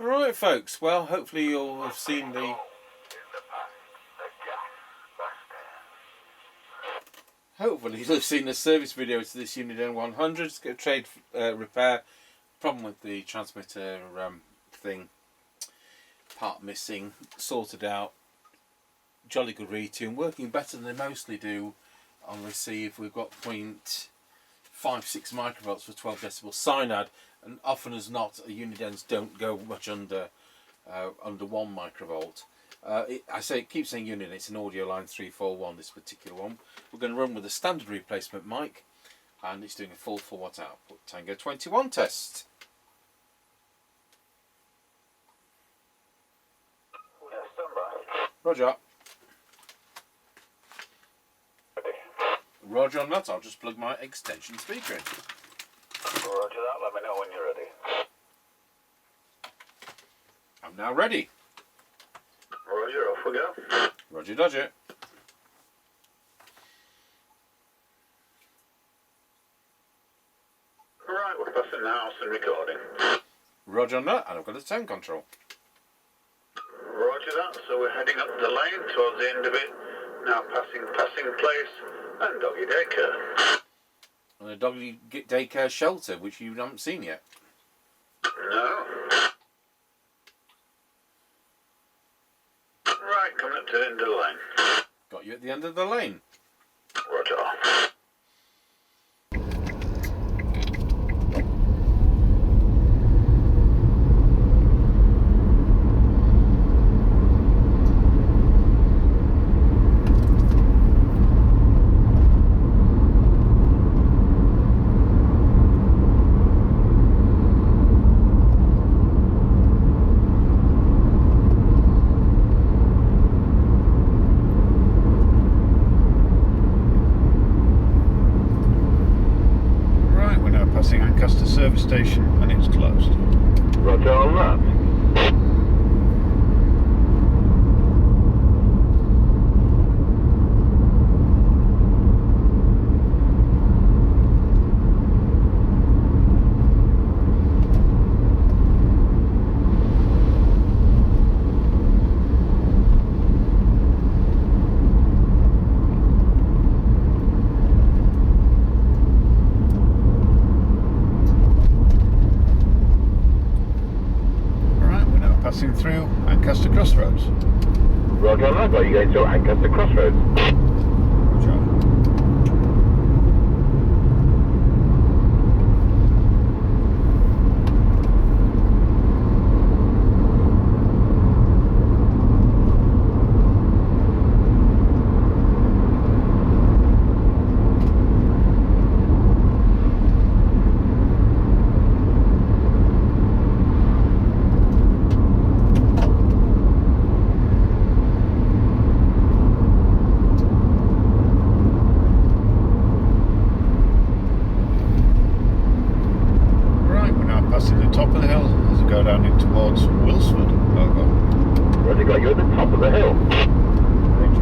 Alright folks, well hopefully you'll have seen the service video to this Uniden 100. It's got a trade repair problem with the transmitter thing, part missing, sorted out, jolly good retune, working better than they mostly do on receive. We've got 0.56 microvolts for 12 decibel cyanide, and often as not Unidens don't go much under 1 microvolt. Keep saying Uniden, it's an Audioline 341, this particular one. We're going to run with a standard replacement mic, and it's doing a full 4 watt output. Tango 21 test. Yeah, stand by. Roger. Roger on that, I'll just plug my extension speaker in. Roger that, let me know when you're ready. I'm now ready. Roger, off we go. Roger dodger. Right, we're passing the house and recording. Roger on that, and I've got a tone control. Roger that, so we're heading up the lane towards the end of it. Now passing place and doggy daycare. And a doggy daycare shelter, which you haven't seen yet. No. Right, coming up to the end of the lane. Got you at the end of the lane. Roger. Service station and it's closed. Roger on that. Passing through Ancaster Crossroads. Roger on that, are you going to Ancaster Crossroads? Roger. Passing the top of the hill as we go down in towards Wilsford. Over. Roger, got you at the top of the hill. Roger.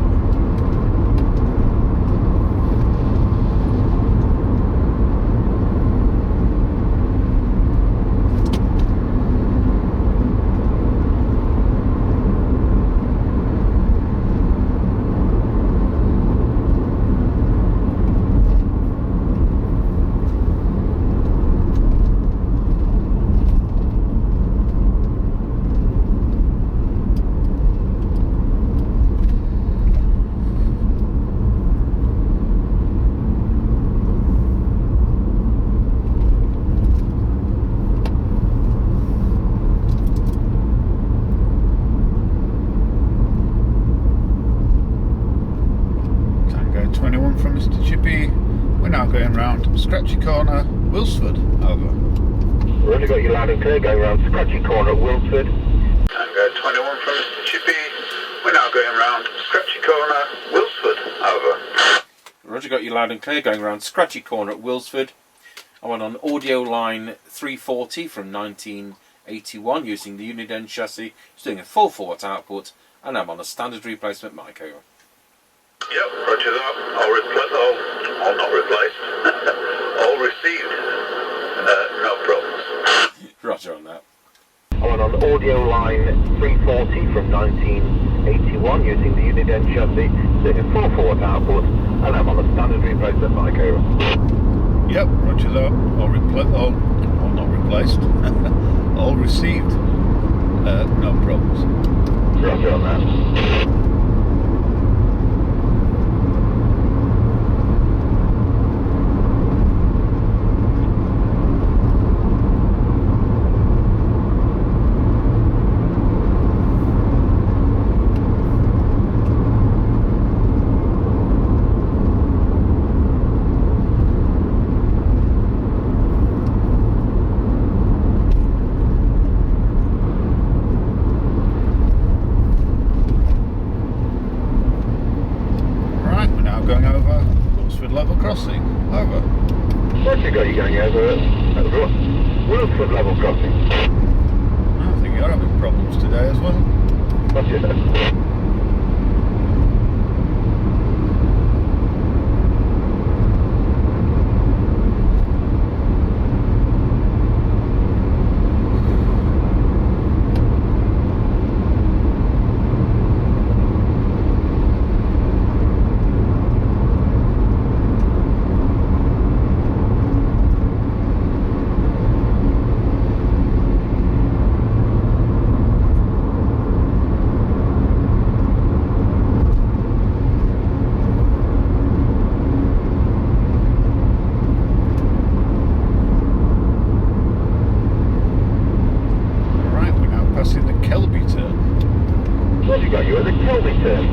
From Mr. Chippie, we're now going round Scratchy Corner, Wilsford. Over. We've only got you loud and clear going round Scratchy Corner at Wilsford. Tango 21 from Mr. Chippie, we're now going round Scratchy Corner, Wilsford. Over. Roger, got you loud and clear going round Scratchy Corner at Wilsford. I went on Audioline 340 from 1981 using the Uniden chassis. It's doing a full 4 watt output, and I'm on a standard replacement mic. Over. Yep, roger that. All not replaced. All received. No problems. Roger on that. I'm on Audioline 340 from 1981 using the Uniden chassis, doing a full forward output, and I'm on a standard replacement mic, over. Yep, roger that. All not replaced. All received. No problems. Roger on that. Going over Wilsford level crossing. Over. What you got? You going over Wilsford level crossing? I think you're having problems today as well. What's it? What you got? You at the Kelby turn.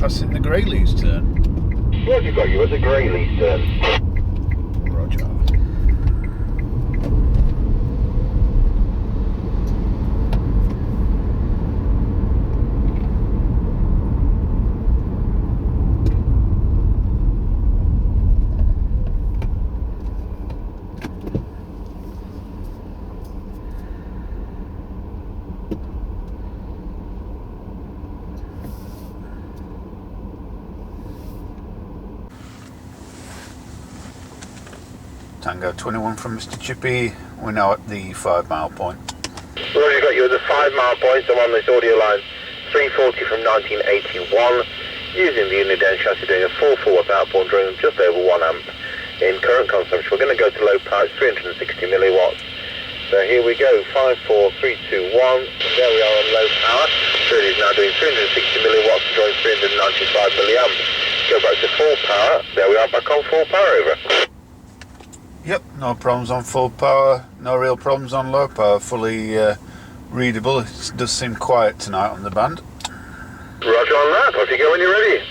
Passing the Greyleys turn. What have you got? You at the Greyleys turn. Roger. Tango 21 from Mr. Chippie. We're now at the 5 mile point. Well, you got you at the 5 mile point. I'm on this Audioline 340 from 1981, using the Uniden chassis, doing a full forward outboard drawing just over 1 amp in current consumption. We're going to go to low power, 360 milliwatts. So here we go, 5, 4, 3, 2, 1. There we are on low power. So it is now doing 360 milliwatts, drawing 395 milliamps. Go back to full power. There we are, back on full power, over. Yep, no problems on full power, no real problems on low power, fully readable. It does seem quiet tonight on the band. Roger on that, off you go when you're ready.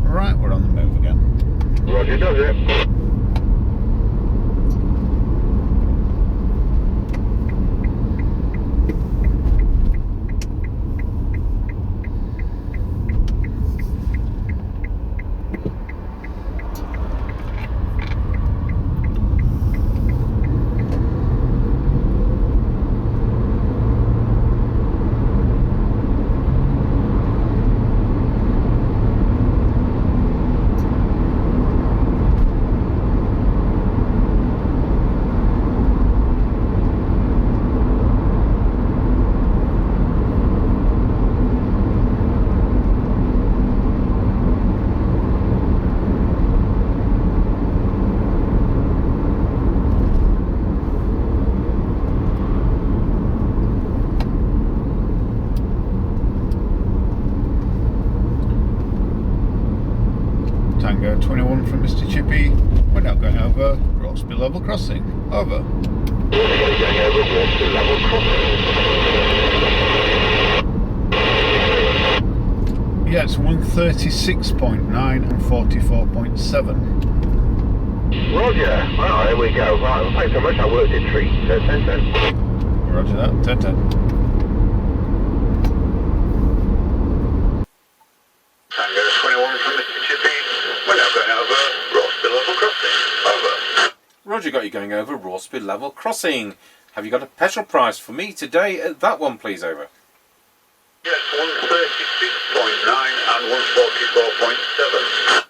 Right, we're on the move again. Roger does it. Tango 21 from Mr. Chippie. We're now going over Rossby Level Crossing. Over. Going over Rossby Level Crossing. Yeah, it's 136.9 and 44.7. Roger. Well, there we go. Right, well, thanks so much. I worked a treat. 10-10. Roger that, 10-10. Tango 21 from Mr. Chippie. We're now going over Rossby Level Crossing. Over. Roger, got you going over Rossby Level Crossing. Have you got a petrol price for me today at that one, please? Over. Yes, 136.9 and 144.7.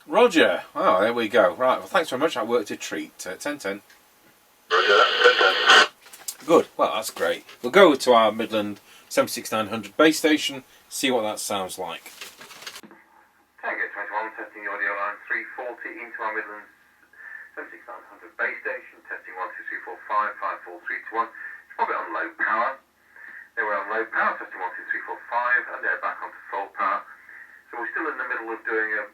Roger. Oh, there we go. Right, well, thanks very much. I worked a treat. 10-10. Roger that, 10-10. Good. Well, that's great. We'll go to our Midland 76900 base station, see what that sounds like. Tango 21, testing the audio line 340 into our Midland 76900 base station, testing 1, 2, 3, 4, 5, 5, 4, 3, 2, 1. It's probably on low power. They were on low power, testing 1, 2, 3, 4, 5, and they're back onto full power. So we're still in the middle of doing a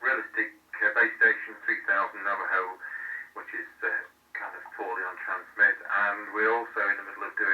realistic base station 3000 Navajo, which is kind of poorly on transmit, and we're also in the middle of doing